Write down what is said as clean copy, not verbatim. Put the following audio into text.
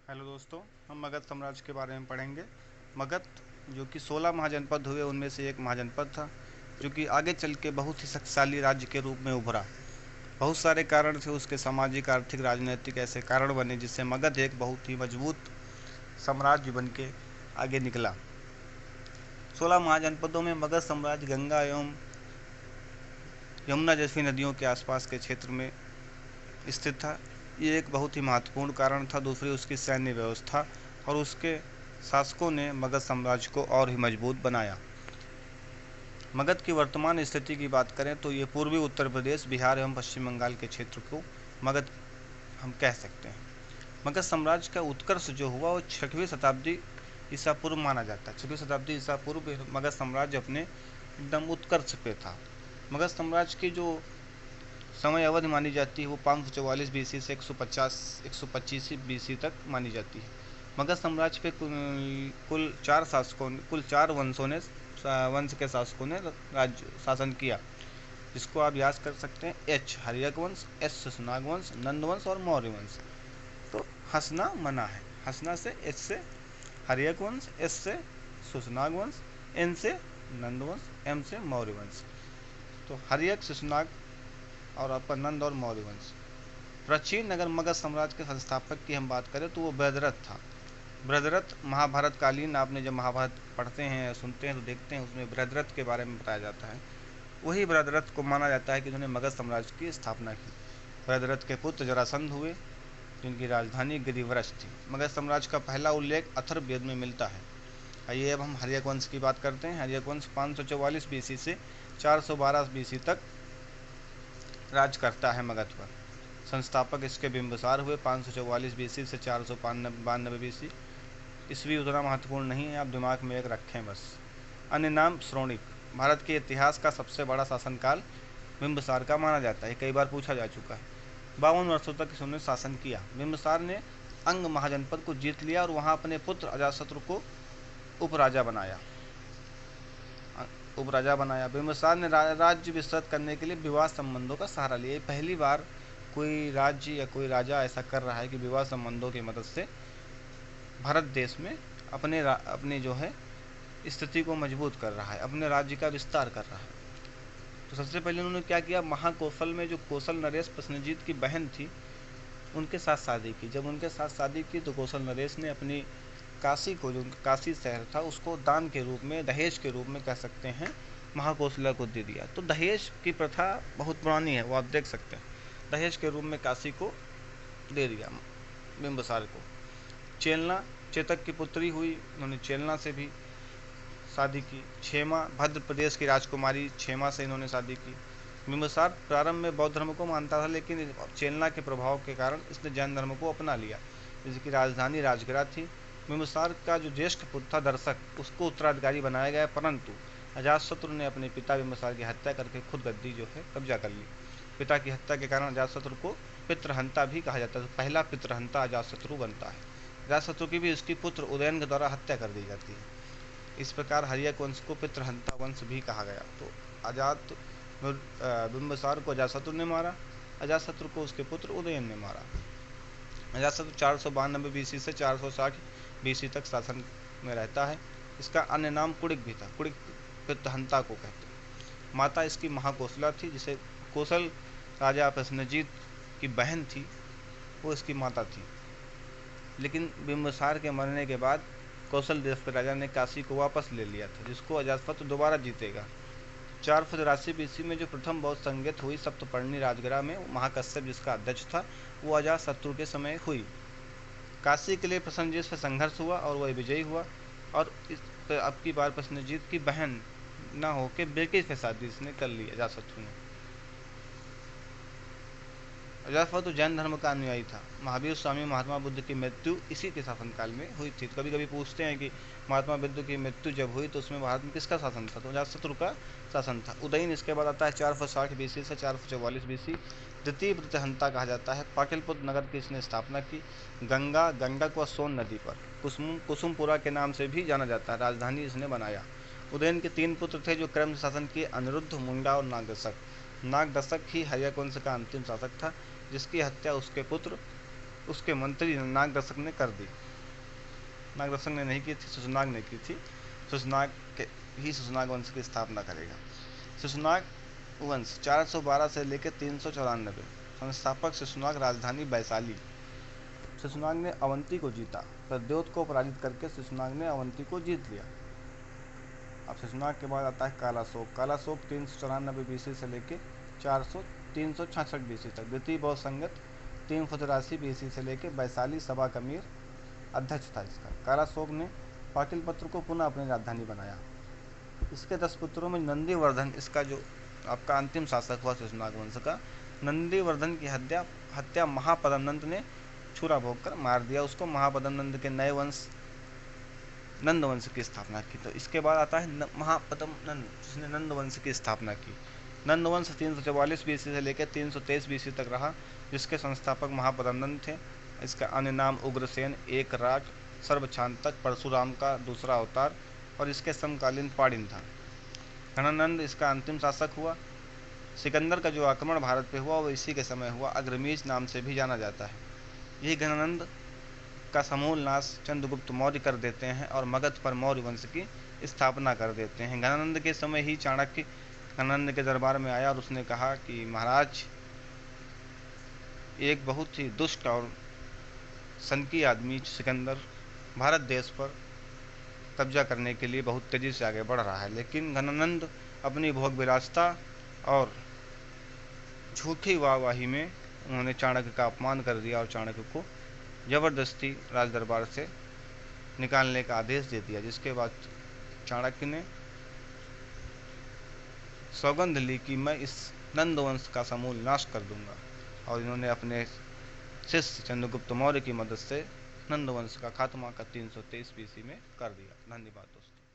Hello दोस्तों, हम मगध साम्राज्य के बारे में पढ़ेंगे। मगध जो कि 16 महाजनपद हुए, उनमें से एक महाजनपद था जो कि आगे चल के बहुत ही शक्तिशाली राज्य के रूप में उभरा। बहुत सारे कारण थे उसके, सामाजिक, आर्थिक, राजनीतिक ऐसे कारण बने जिससे मगध एक बहुत ही मजबूत साम्राज्य बन के आगे निकला। 16 महाजनपदों में मगध साम्राज्य गंगा एवं यमुना जैसी नदियों के आसपास के क्षेत्र में स्थित था। ये एक बहुत ही महत्वपूर्ण कारण था। दूसरी उसकी सैन्य व्यवस्था और उसके शासकों ने मगध साम्राज्य को और ही मजबूत बनाया। मगध की वर्तमान स्थिति की बात करें तो ये पूर्वी उत्तर प्रदेश, बिहार एवं पश्चिम बंगाल के क्षेत्र को मगध हम कह सकते हैं। मगध साम्राज्य का उत्कर्ष जो हुआ वो 6वीं शताब्दी ईसा पूर्व माना जाता है। 6वीं शताब्दी ईसा पूर्व मगध साम्राज्य अपने एकदम उत्कर्ष पे था। मगध साम्राज्य की जो समय अवधि मानी जाती है वो 544 बीसी से 125 बीसी तक मानी जाती है। मगध साम्राज्य पे कुल चार वंश के शासकों ने राज्य शासन किया, जिसको आप याद कर सकते हैं। एच हर्यक वंश, एस शशनाग वंश, नंद वंश और मौर्य वंश। तो हंसना मना है। हंसना से एच से हर्यक वंश, एस से शशनाग वंश, एन से नंद वंश, एम से मौर्य वंश। तो हर्यक, शशनाग और आपका नंद और मौर्य वंश। प्राचीन अगर मगध साम्राज्य के संस्थापक की हम बात करें तो वो बृहद्रथ था। बृहद्रथ महाभारत कालीन, आपने जब महाभारत पढ़ते हैं सुनते हैं तो देखते हैं उसमें बृहद्रथ के बारे में बताया जाता है। वही बृहद्रथ को माना जाता है कि जिन्होंने मगध साम्राज्य की स्थापना की। बृहद्रथ के पुत्र जरासंध हुए, जिनकी राजधानी गिरिव्रज थी। मगध साम्राज्य का पहला उल्लेख अथर्ववेद में मिलता है। आइए अब हम हर्यक वंश की बात करते हैं। हर्यक वंश 544 बीसी से 412 बीसी तक राज करता है मगध पर। संस्थापक इसके बिंबिसार हुए 544 बीसी से 492 बीसी। ईस्वी उतना महत्वपूर्ण नहीं है, आप दिमाग में एक रखें बस। अन्य नाम श्रोणिक। भारत के इतिहास का सबसे बड़ा शासनकाल बिंबिसार का माना जाता है, कई बार पूछा जा चुका है। 52 वर्षों तक इसने शासन किया। बिंबिसार ने अंग महाजनपद को जीत लिया और वहां अपने पुत्र अजातशत्रु को उपराजा बनाया। बिंबिसार ने राज्य विस्तृत करने के लिए विवाह संबंधों का सहारा लिया। पहली बार कोई राज्य या कोई राजा ऐसा कर रहा है कि विवाह संबंधों की मदद से भारत देश में अपने जो है स्थिति को मजबूत कर रहा है, अपने राज्य का विस्तार कर रहा है। तो सबसे पहले उन्होंने क्या किया, महाकौशल में जो कौशल नरेश प्रसेनजीत की बहन थी उनके साथ शादी की। जब उनके साथ शादी की तो कौशल नरेश ने अपनी काशी को, जो काशी शहर था, उसको दान के रूप में, दहेज के रूप में कह सकते हैं, महाकौशल्या को दे दिया। तो दहेज की प्रथा बहुत पुरानी है, वो आप देख सकते हैं। दहेज के रूप में काशी को दे दिया बिंबिसार को। चेलना चेतक की पुत्री हुई, उन्होंने चेलना से भी शादी की। क्षेमा भद्र प्रदेश की राजकुमारी क्षेमा से इन्होंने शादी की। बिंबिसार प्रारंभ में बौद्ध धर्म को मानता था, लेकिन चेलना के प्रभाव के कारण इसने जैन धर्म को अपना लिया। जिसकी राजधानी राजगृह थी। बिंबिसार का जो ज्येष्ठ पुत्र था दर्शक, उसको उत्तराधिकारी बनाया गया, परंतु अजातशत्रु ने अपने पिता बिंबिसार की हत्या करके खुद गद्दी जो है कब्जा कर ली। पिता की हत्या के कारण अजातशत्रु को पितृहंता भी कहा जाता है। तो पहला पितृहंता अजातशत्रु बनता है। अजातशत्रु की भी उसकी पुत्र उदयन के द्वारा हत्या कर दी जाती है। इस प्रकार हर्यक वंश को पितृहंता वंश भी कहा गया। तो बिंबिसार को अजातशत्रु ने मारा, अजातशत्रु को उसके पुत्र उदयन ने मारा। अजातशत्रु 492 बीसी से 460 बीसी तक शासन में रहता है। इसका अन्य नाम कुड़िक भी था। कुड़िक पितृहंता को कहते हैं। माता इसकी महाकौशला थी, जिसे कौशल राजा प्रसेनजीत की बहन थी, वो इसकी माता थी। लेकिन बिंबिसार के मरने के बाद कौशल देश के राजा ने काशी को वापस ले लिया था, जिसको अजातशत्रु दोबारा जीतेगा। 483 बीसी में जो प्रथम बौद्ध संगत हुई सप्तपर्णी राजगृह में, महाकश्यप जिसका अध्यक्ष था, वो अजातशत्रु के समय हुई। काशी के लिए प्रसेनजीत से संघर्ष हुआ और वह विजयी हुआ। और इस अब की बार प्रसेनजीत की बहन न होकर बेटे से शादी इसने कर ली अजातशत्रु ने। अजातशत्रु जैन धर्म का अनुयायी था। महावीर स्वामी महात्मा बुद्ध की मृत्यु इसी के शासनकाल में हुई थी। कभी कभी पूछते हैं कि महात्मा बुद्ध की मृत्यु जब हुई तो उसमें भारत में किसका शासन था, तो अजातशत्रु का शासन था। उदयन इसके बाद आता है 460 बीसी से 444 बीसी। द्वितीय पितृहंता कहा जाता है। पाटलिपुत्र नगर की इसने स्थापना की। गंगा को सोन नदी पर कुसुमपुरा के नाम से भी जाना जाता है, राजधानी इसने बनाया। उदयन के 3 पुत्र थे जो क्रम से शासन किए, अनिरुद्ध, मुंडा और नागदशक। नागदशक ही हर्यक वंश का अंतिम शासक था, जिसकी हत्या उसके पुत्र उसके मंत्री नागदर्शक ने कर दी। नागदर्शक ने नहीं की थी, शिशुनाग ने की थी। शिशुनाग ही शिशुनाग वंश की स्थापना करेगा। शिशुनाग वंश 412 से लेकर 394। संस्थापक शिशुनाग, राजधानी वैशाली। शिशुनाग ने अवंती को जीता, प्रद्योत को पराजित करके शिशुनाग ने अवंती को जीत लिया। अब शिशुनाग के बाद आता है कालाशोक। कालाशोक 394 बीसी से लेकर 366 बीसी तक। द्वितीय बौद्ध संगत 383 बीसी से लेकर वैशाली सभा का मीर अध्यक्ष था इसका। कालाशोक ने पाटलिपुत्र को पुनः अपनी राजधानी बनाया। इसके 10 पुत्रों में नंदीवर्धन, इसका जो आपका अंतिम शासक हुआ शिशुनाग वंश का, नंदीवर्धन की हत्या महापद्मनंद ने छुरा भोग कर मार दिया उसको। महापद्मनंद के नए वंश नंद वंश की स्थापना की। तो इसके बाद आता है महापद्मनंद, जिसने नंद वंश की स्थापना की। नंद वंश 344 बीसी से लेकर 323 बीसी तक रहा, जिसके संस्थापक महापद्मनंद थे। इसका अन्य नाम उग्रसेन, एक राज, सर्वछांतक, परशुराम का दूसरा अवतार और इसके समकालीन पाणिन था। घनानंद इसका अंतिम शासक हुआ। सिकंदर का जो आक्रमण भारत पे हुआ वो इसी के समय हुआ। अग्रमीज नाम से भी जाना जाता है। यही घनानंद का समूल नाश चंद्रगुप्त मौर्य कर देते हैं और मगध पर मौर्य वंश की स्थापना कर देते हैं। घनानंद के समय ही चाणक्य घनानंद के दरबार में आया और उसने कहा कि महाराज, एक बहुत ही दुष्ट और सनकी आदमी सिकंदर भारत देश पर कब्जा करने के लिए बहुत तेजी से आगे बढ़ रहा है। लेकिन घनानंद अपनी भोग विलासिता और झूठी वाहवाही में उन्होंने चाणक्य का अपमान कर दिया और चाणक्य को जबरदस्ती राज दरबार से निकालने का आदेश दे दिया, जिसके बाद चाणक्य ने सौगंध ली कि मैं इस नंद वंश का समूल नाश कर दूंगा। और इन्होंने अपने शिष्य चंद्रगुप्त मौर्य की मदद से नंद वंश का खात्मा का 323 बीसी में कर दिया। धन्यवाद दोस्तों।